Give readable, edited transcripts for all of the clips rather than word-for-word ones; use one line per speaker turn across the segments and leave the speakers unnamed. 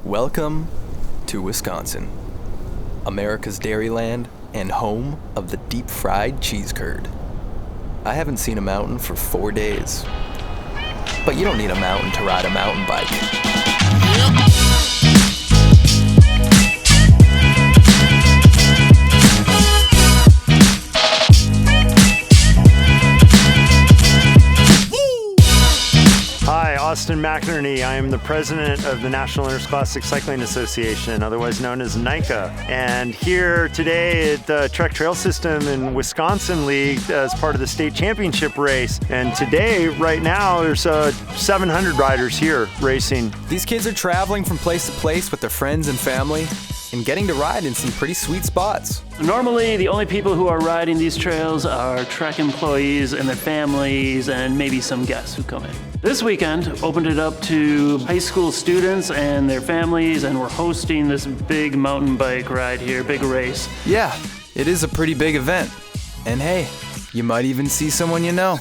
Welcome to Wisconsin, America's dairyland and home of the deep-fried cheese curd. I haven't seen a mountain for 4 days, but you don't need a mountain to ride a mountain bike.
Hi, Austin McInerney. I am the president of the National Interscholastic Cycling Association, otherwise known as NICA. And here today at the Trek Trail System in Wisconsin League as part of the state championship race. And today, right now, there's 700 riders here racing.
These kids are traveling from place to place with their friends and family and getting to ride in some pretty sweet spots.
Normally, the only people who are riding these trails are Trek employees and their families and maybe some guests who come in. This weekend, opened it up to high school students and their families, and we're hosting this big mountain bike ride here, big race.
Yeah, it is a pretty big event. And hey, you might even see someone you know.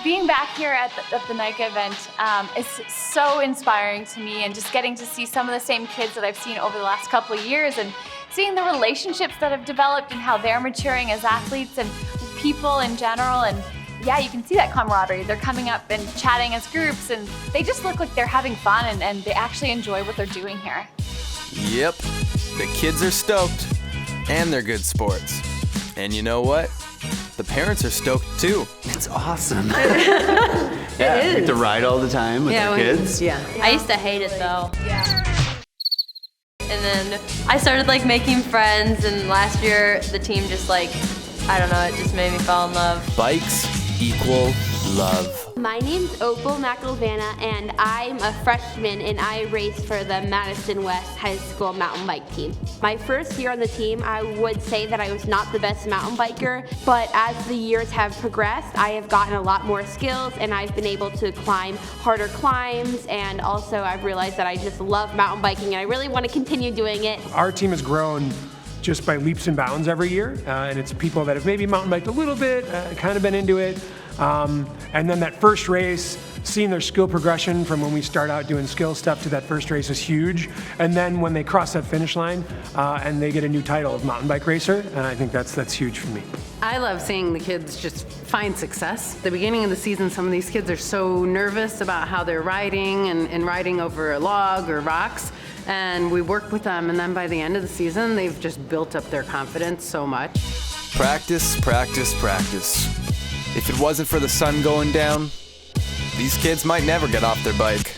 Being back here at the NICA event is so inspiring to me, and just getting to see some of the same kids that I've seen over the last couple of years, and seeing the relationships that have developed and how they're maturing as athletes and people in general. And yeah, you can see that camaraderie. They're coming up and chatting as groups, and they just look like they're having fun and they actually enjoy what they're doing here.
Yep, the kids are stoked, and they're good sports. And you know what? The parents are stoked too.
It's awesome.
It is.
Get to ride all the time with their kids.
Yeah. I used to hate it though. Yeah. And then I started making friends, and last year the team just I don't know, it just made me fall in love.
Bikes equal love.
My name's Opal McIlvana, and I'm a freshman, and I race for the Madison West High School mountain bike team. My first year on the team, I would say that I was not the best mountain biker, but as the years have progressed, I have gotten a lot more skills, and I've been able to climb harder climbs, and also I've realized that I just love mountain biking, and I really want to continue doing it.
Our team has grown just by leaps and bounds every year, and it's people that have maybe mountain biked a little bit, kind of been into it, and then that first race, seeing their skill progression from when we start out doing skill stuff to that first race is huge. And then when they cross that finish line and they get a new title of mountain bike racer, I think that's huge for me.
I love seeing the kids just find success. At the beginning of the season, some of these kids are so nervous about how they're riding and riding over a log or rocks. And we work with them, and then by the end of the season, they've just built up their confidence so much.
Practice, practice, practice. If it wasn't for the sun going down, these kids might never get off their bike.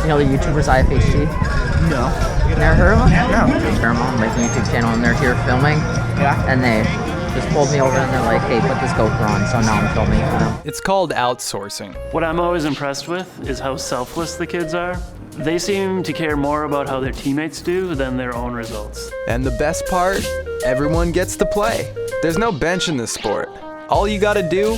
You know the YouTubers IFHT?
No.
You never heard of them? No. Their mom has a YouTube channel and they're here filming. Yeah. And they just pulled me over and they're like, hey, put this GoPro on. So now I'm filming for them.
It's called outsourcing.
What I'm always impressed with is how selfless the kids are. They seem to care more about how their teammates do than their own results.
And the best part, everyone gets to play. There's no bench in this sport. All you gotta do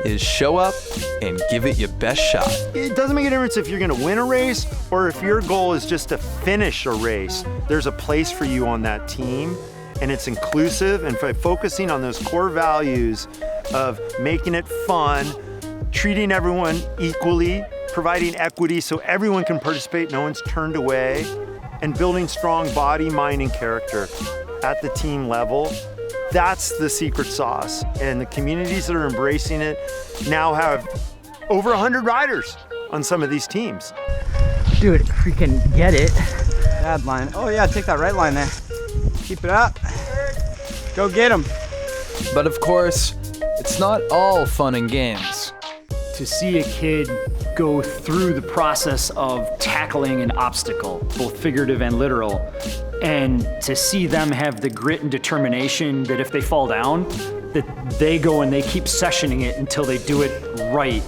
is show up and give it your best shot.
It doesn't make a difference if you're gonna win a race or if your goal is just to finish a race. There's a place for you on that team, and it's inclusive, and focusing on those core values of making it fun, treating everyone equally, providing equity so everyone can participate, no one's turned away, and building strong body, mind, and character at the team level. That's the secret sauce. And the communities that are embracing it now have over 100 riders on some of these teams.
Dude, freaking get it.
Bad line. Oh yeah, take that right line there. Keep it up. Go get him.
But of course, it's not all fun and games.
To see a kid go through the process of tackling an obstacle, both figurative and literal, and to see them have the grit and determination that if they fall down, that they go and they keep sessioning it until they do it right.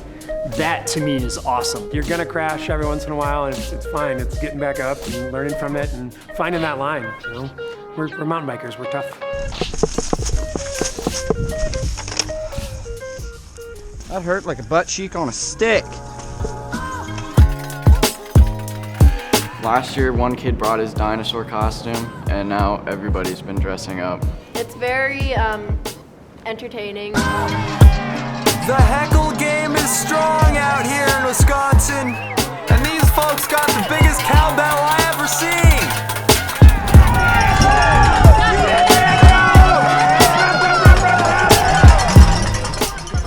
That to me is awesome.
You're gonna crash every once in a while, and it's fine. It's getting back up and learning from it and finding that line. You know, we're mountain bikers. We're tough.
That hurt like a butt cheek on a stick.
Last year, one kid brought his dinosaur costume, and now everybody's been dressing up.
It's very entertaining.
The heckle game is strong out here in Wisconsin, and these folks got the biggest cowbell I ever seen.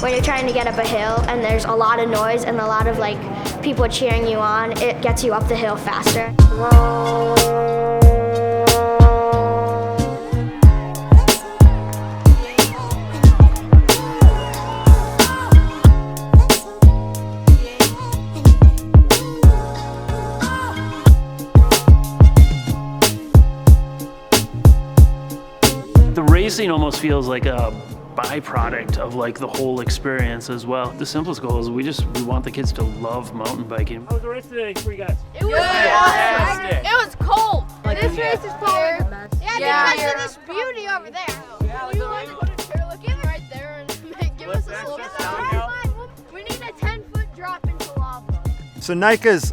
When you're trying to get up a hill and there's a lot of noise and a lot of like people cheering you on, it gets you up the hill faster.
The racing almost feels like a byproduct of like the whole experience as well. The simplest goal is we want the kids to love mountain biking. How was the race today for you guys?
It was awesome. It was cold. This race is probably the best. Yeah, because of this beauty over there. Yeah, we want to put a chairlift right there and give us a slope. We need a 10-foot drop into lava.
So NICA's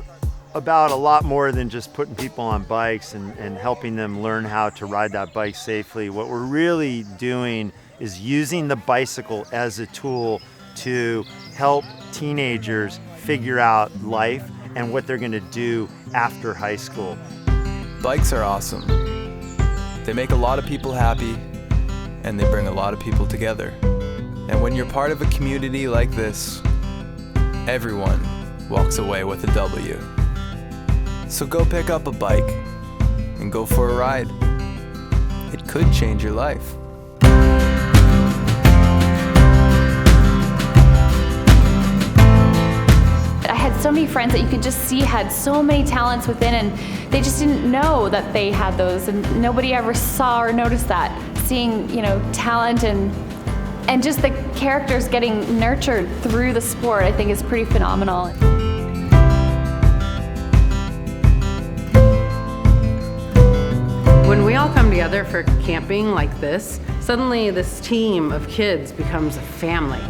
about a lot more than just putting people on bikes and helping them learn how to ride that bike safely. What we're really doing is using the bicycle as a tool to help teenagers figure out life and what they're going to do after high school.
Bikes are awesome. They make a lot of people happy, and they bring a lot of people together. And when you're part of a community like this, everyone walks away with a W. So go pick up a bike and go for a ride. It could change your life.
I had so many friends that you could just see had so many talents within, and they just didn't know that they had those, and nobody ever saw or noticed that. Seeing, talent and just the characters getting nurtured through the sport, I think is pretty phenomenal.
When we all come together for camping like this, suddenly this team of kids becomes a family.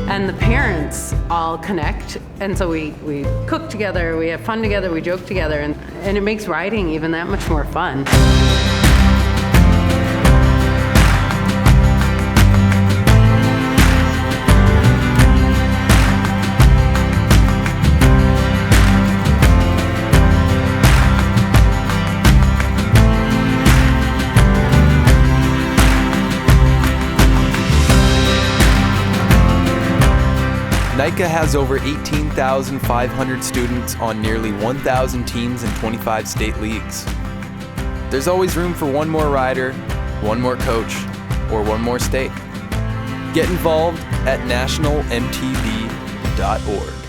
And the parents all connect, and so we cook together, we have fun together, we joke together, and it makes riding even that much more fun.
NICA has over 18,500 students on nearly 1,000 teams in 25 state leagues. There's always room for one more rider, one more coach, or one more state. Get involved at nationalmtb.org.